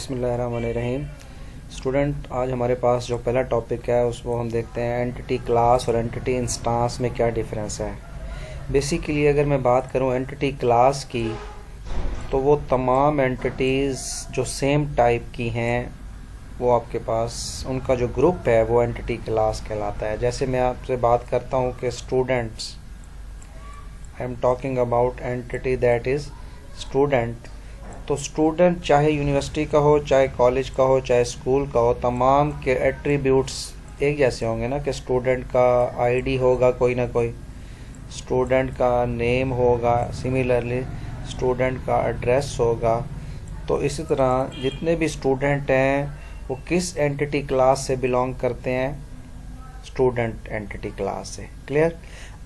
बिस्मिल्लाहिर्रहमानिर्रहीम। स्टूडेंट, आज हमारे पास जो पहला टॉपिक है उसको हम देखते हैं एंटिटी क्लास और एंटिटी इंस्टांस में क्या डिफरेंस है। बेसिकली अगर मैं बात करूं एंटिटी क्लास की, तो वो तमाम एंटिटीज़ जो सेम टाइप की हैं वो आपके पास उनका जो ग्रुप है वो एंटिटी क्लास कहलाता है। जैसे मैं आपसे बात करता हूं कि students, I am talking about entity that is student. तो स्टूडेंट चाहे यूनिवर्सिटी का हो, चाहे कॉलेज का हो, चाहे स्कूल का हो, तमाम के एट्रीब्यूट्स एक जैसे होंगे ना। कि स्टूडेंट का आईडी होगा कोई ना कोई, स्टूडेंट का नेम होगा, सिमिलरली स्टूडेंट का एड्रेस होगा। तो इसी तरह जितने भी स्टूडेंट हैं वो किस एंटिटी क्लास से बिलोंग करते हैं? स्टूडेंट एंटिटी क्लास से। क्लियर?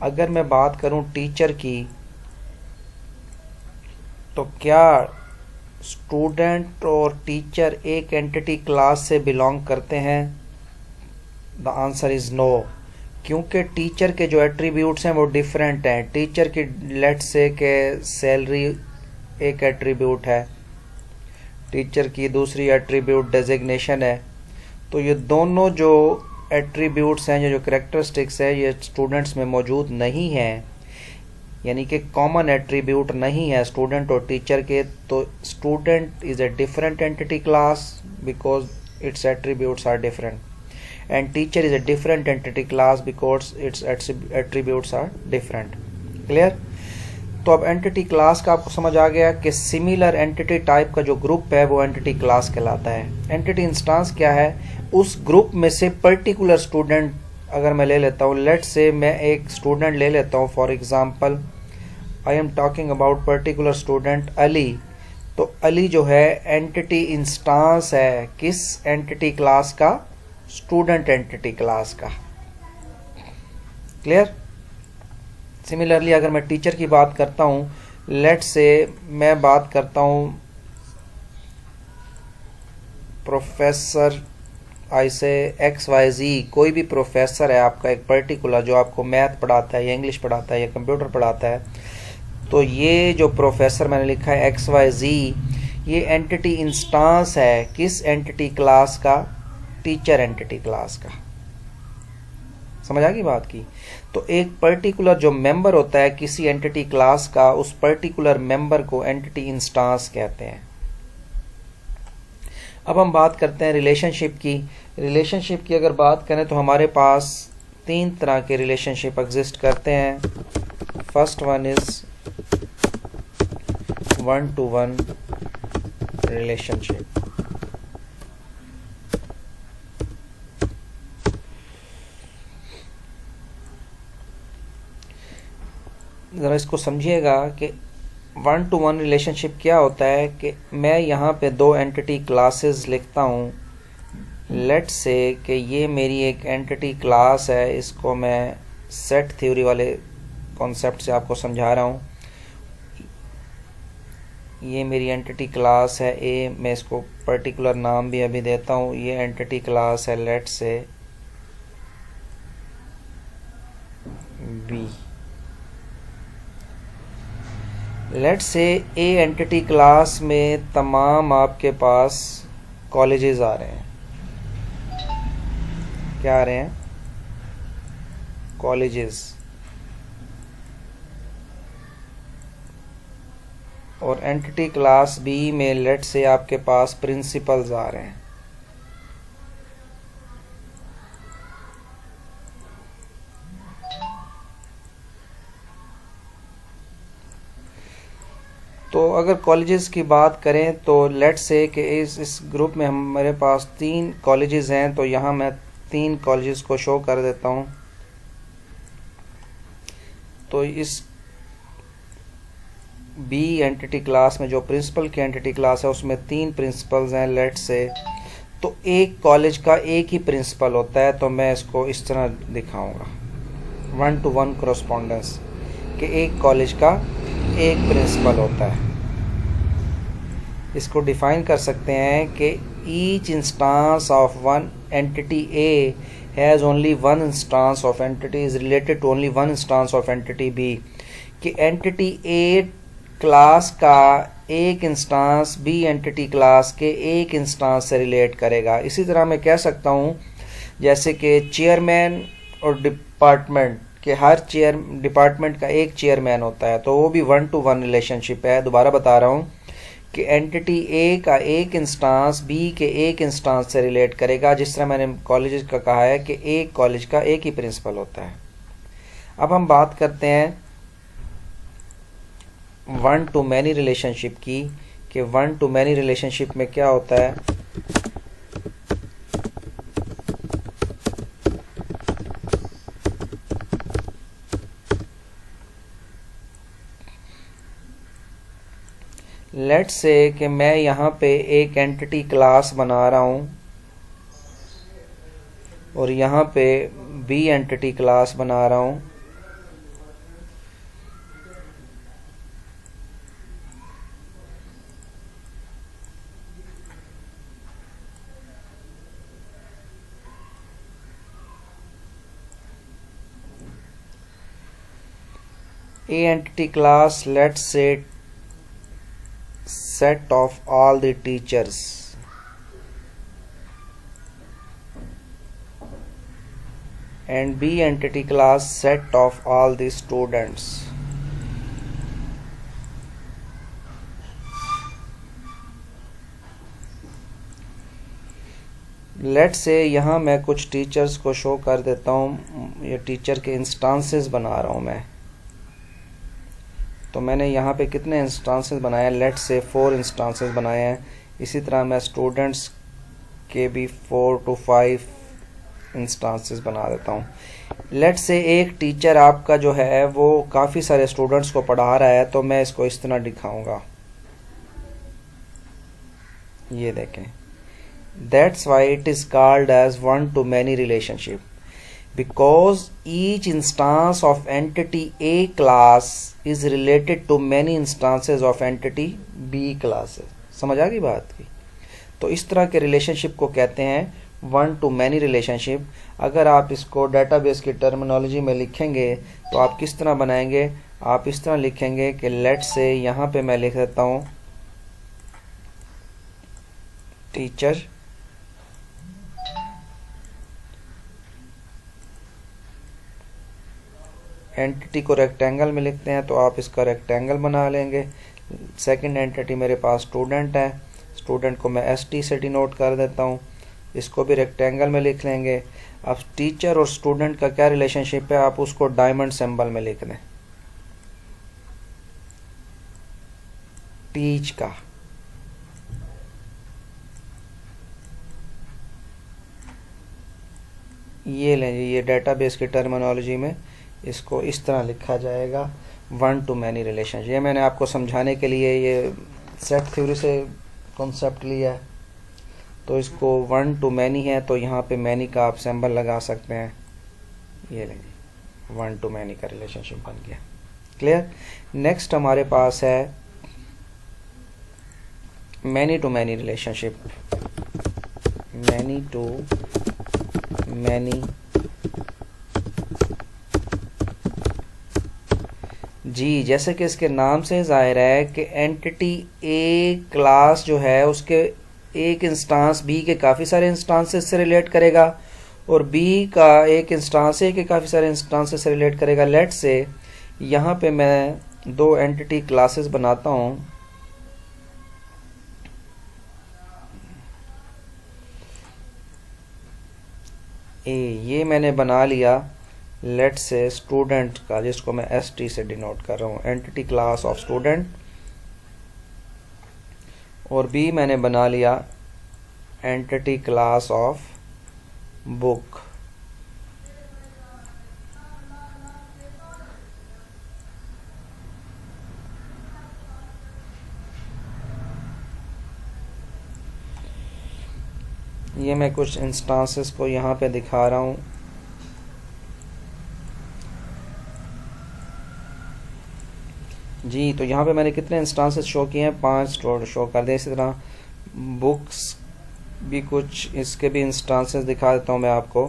अगर मैं बात करूं टीचर की, तो क्या स्टूडेंट और टीचर एक एंटिटी क्लास से बिलोंग करते हैं? द आंसर इज नो, क्योंकि टीचर के जो एट्रीब्यूट्स हैं वो डिफरेंट हैं। टीचर की लेट्स से के सैलरी एक एट्रीब्यूट है, टीचर की दूसरी एट्रीब्यूट डेजिग्नेशन है। तो ये दोनों जो एट्रीब्यूट्स हैं, जो करेक्टरिस्टिक्स है, ये स्टूडेंट्स में मौजूद नहीं हैं, यानी कि कॉमन एट्रीब्यूट नहीं है स्टूडेंट और टीचर के। तो student is a different entity class because its attributes are different, and teacher is a different entity class because its attributes are different. Clear? तो अब एंटिटी क्लास का आपको समझ आ गया कि सिमिलर एंटिटी टाइप का जो ग्रुप है वो एंटिटी क्लास कहलाता है। एंटिटी इंस्टांस क्या है? उस ग्रुप में से पर्टिकुलर स्टूडेंट अगर मैं ले लेता हूँ, लेट्स से मैं एक स्टूडेंट ले लेता हूँ, for example I am talking about particular student Ali. तो अली जो है एंटिटी इंस्टांस है किस एंटिटी क्लास का? स्टूडेंट एंटिटी क्लास का। क्लियर? सिमिलरली अगर मैं टीचर की बात करता हूँ, लेट्स से मैं बात करता हूँ प्रोफेसर आई से XYZ, कोई भी प्रोफेसर है आपका एक पर्टिकुलर जो आपको मैथ पढ़ाता है या इंग्लिश पढ़ाता है या कंप्यूटर पढ़ाता है। तो ये जो प्रोफेसर मैंने लिखा है XYZ, ये एंटिटी इंस्टांस है किस एंटिटी क्लास का? टीचर एंटिटी क्लास का। समझ आ गई बात की? तो एक पर्टिकुलर जो मेंबर होता है किसी एंटिटी क्लास का, उस पर्टिकुलर मेंबर को एंटिटी इंस्टांस कहते हैं। अब हम बात करते हैं रिलेशनशिप की। रिलेशनशिप की अगर बात करें तो हमारे पास तीन तरह के रिलेशनशिप एग्जिस्ट करते हैं। First one is one two one relationship. जरा इसको समझिएगा कि वन टू वन रिलेशनशिप क्या होता है। कि मैं यहाँ पे दो एंटिटी क्लासेस लिखता हूँ, लेट्स से कि ये मेरी एक एंटिटी क्लास है, इसको मैं सेट थ्योरी वाले कॉन्सेप्ट से आपको समझा रहा हूँ। ये मेरी एंटिटी क्लास है ए, मैं इसको पर्टिकुलर नाम भी अभी देता हूँ। ये एंटिटी क्लास है let's say B. Let's say A entity class में तमाम आपके पास कॉलेजेस आ रहे हैं। क्या आ रहे हैं? कॉलेजेस। और एंटिटी क्लास बी में लेट्स से आपके पास प्रिंसिपल्स आ रहे हैं। तो अगर कॉलेजेस की बात करें तो लेट्स से कि इस ग्रुप में हमारे पास तीन कॉलेजेस हैं। तो यहाँ मैं तीन कॉलेजेस को शो कर देता हूँ। तो इस बी एंटिटी क्लास में जो प्रिंसिपल की एंटिटी क्लास है उसमें तीन प्रिंसिपल्स हैं लेट्स से। तो एक कॉलेज का एक ही प्रिंसिपल होता है, तो मैं इसको इस तरह दिखाऊंगा, वन टू वन कॉरेस्पॉन्डेंस, कि एक कॉलेज का एक प्रिंसिपल होता है। इसको डिफाइन कर सकते हैं कि each instance of one entity A has only one instance of entity is related to only one instance of entity B. कि एंटिटी ए क्लास का एक इंस्टांस बी एंटिटी क्लास के एक इंस्टांस से रिलेट करेगा। इसी तरह मैं कह सकता हूँ जैसे कि चेयरमैन और डिपार्टमेंट के हर डिपार्टमेंट का एक चेयरमैन होता है, तो वो भी 1-to-1 रिलेशनशिप है। दोबारा बता रहा हूँ कि एंटिटी ए का एक इंस्टांस बी के एक इंस्टांस से रिलेट करेगा, जिस तरह मैंने कॉलेज का कहा है कि एक कॉलेज का एक ही प्रिंसिपल होता है। अब हम बात करते हैं 1-to-many रिलेशनशिप की, कि 1-to-many रिलेशनशिप में क्या होता है। लेट्स से कि मैं यहाँ पे एक एंटिटी क्लास बना रहा हूँ और यहाँ पे बी एंटिटी क्लास बना रहा हूँ। A entity class, let's say set of all the teachers, and B entity class set of all the students. Let's say यहाँ मैं कुछ टीचर्स को शो कर देता हूँ, ये टीचर के इंस्टांसेस बना रहा हूँ मैं। तो मैंने यहाँ पे कितने इंस्टांसेस बनाए हैं, लेट्स से 4 इंस्टांसेस बनाए हैं। इसी तरह मैं स्टूडेंट्स के भी 4 to 5 इंस्टांसेस बना देता हूँ। लेट्स से एक टीचर आपका जो है वो काफ़ी सारे स्टूडेंट्स को पढ़ा रहा है, तो मैं इसको इस तरह दिखाऊंगा, ये देखें। That's why it is called as 1-to-many relationship, because each instance of entity A class is related to many instances of entity B classes। समझ आ गई बात की? तो इस तरह के रिलेशनशिप को कहते हैं 1-to-many रिलेशनशिप। अगर आप इसको डेटाबेस की टर्मिनोलॉजी में लिखेंगे तो आप किस तरह बनाएंगे, आप इस तरह लिखेंगे कि लेट्स से यहाँ पे मैं लिख देता हूँ टीचर एंटिटी को रेक्टेंगल में लिखते हैं, तो आप इसका रेक्टेंगल बना लेंगे। सेकंड एंटिटी मेरे पास स्टूडेंट है, स्टूडेंट को मैं ST से डिनोट कर देता हूँ, इसको भी रेक्टेंगल में लिख लेंगे। अब टीचर और स्टूडेंट का क्या रिलेशनशिप है, आप उसको डायमंड सिंबल में लिख दें, टीच का। ये लें, ये डेटाबेस की टर्मिनोलॉजी में इसको इस तरह लिखा जाएगा 1-to-many रिलेशनशिप। ये मैंने आपको समझाने के लिए ये सेट थ्योरी से कॉन्सेप्ट लिया है। तो इसको 1-to-many है, तो यहाँ पे मैनी का आप सिंबल लगा सकते हैं। ये लेंगे 1-to-many का रिलेशनशिप बन गया। क्लियर? नेक्स्ट हमारे पास है many-to-many रिलेशनशिप। many-to-many जी, जैसे कि इसके नाम से जाहिर है कि एंटिटी ए क्लास जो है उसके एक इंस्टांस बी के काफ़ी सारे इंस्टांसेस से रिलेट करेगा, और बी का एक इंस्टांस ए के काफ़ी सारे इंस्टांसेस से रिलेट करेगा। लेट से यहाँ पे मैं 2 एंटिटी क्लासेस बनाता हूँ। ये मैंने बना लिया लेट्स से स्टूडेंट का, जिसको मैं ST से डिनोट कर रहा हूँ, एंटिटी क्लास ऑफ स्टूडेंट। और B मैंने बना लिया एंटिटी क्लास ऑफ बुक। ये मैं कुछ इंस्टांसेस को यहाँ पे दिखा रहा हूँ। जी, तो यहाँ पे मैंने कितने इंस्टांसेस शो किए हैं, 5 शो कर दिए। इसी तरह बुक्स भी कुछ इसके भी इंस्टांसेस दिखा देता हूँ मैं आपको।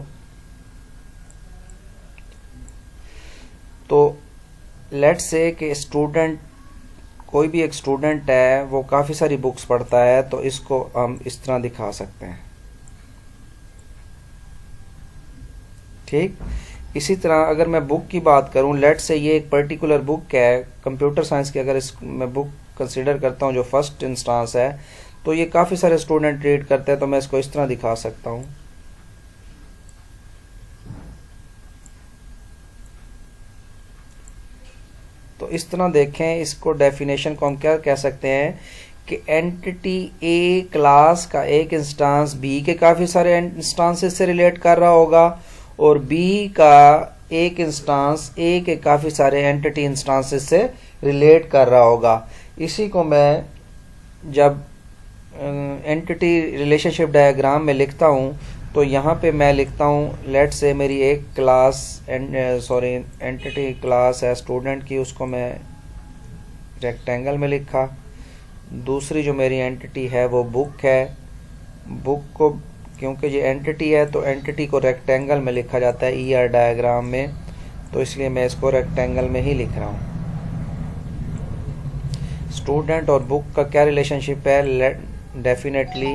तो लेट्स से कि स्टूडेंट कोई भी एक स्टूडेंट है वो काफ़ी सारी बुक्स पढ़ता है, तो इसको हम इस तरह दिखा सकते हैं। ठीक, इसी तरह अगर मैं बुक की बात करूं, लेट से ये एक पर्टिकुलर बुक है कंप्यूटर साइंस की, अगर इस मैं बुक कंसीडर करता हूं जो फर्स्ट इंस्टांस है, तो ये काफ़ी सारे स्टूडेंट रीड करते हैं, तो मैं इसको इस तरह दिखा सकता हूं। तो इस तरह देखें, इसको डेफिनेशन को हम क्या कह सकते हैं कि एंटिटी ए क्लास का एक इंस्टांस बी के काफ़ी सारे इंस्टांसेस से रिलेट कर रहा होगा, और बी का एक इंस्टांस ए के काफ़ी सारे एंटिटी इंस्टांसेस से रिलेट कर रहा होगा। इसी को मैं जब एंटिटी रिलेशनशिप डायग्राम में लिखता हूँ, तो यहाँ पे मैं लिखता हूँ लेट से मेरी एक क्लास एंटिटी क्लास है स्टूडेंट की, उसको मैं रेक्टेंगल में लिखा। दूसरी जो मेरी एंटिटी है वो बुक है, बुक को क्योंकि ये एंटिटी है तो एंटिटी को रेक्टेंगल में लिखा जाता है ईआर डायग्राम में, तो इसलिए मैं इसको रेक्टेंगल में ही लिख रहा हूँ। स्टूडेंट और बुक का क्या रिलेशनशिप है? डेफिनेटली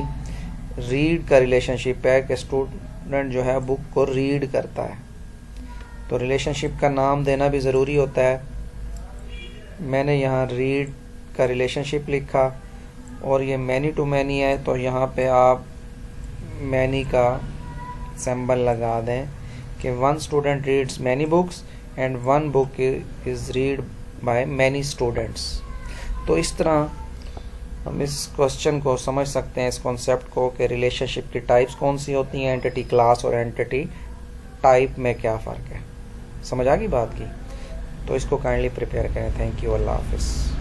रीड का रिलेशनशिप है कि स्टूडेंट जो है बुक को रीड करता है, तो रिलेशनशिप का नाम देना भी ज़रूरी होता है। मैंने यहाँ रीड का रिलेशनशिप लिखा, और ये मैनी टू मैनी है, तो यहाँ पे आप मैनी का सिंबल लगा दें कि one student reads many books and one book is read by many students. तो इस तरह हम इस क्वेश्चन को समझ सकते हैं, इस कॉन्सेप्ट को, कि रिलेशनशिप की टाइप्स कौन सी होती हैं, एंटिटी क्लास और एंटिटी टाइप में क्या फ़र्क है। समझ आ गई बात की? तो इसको काइंडली प्रिपेयर करें। थैंक यू, अल्लाह हाफिज़।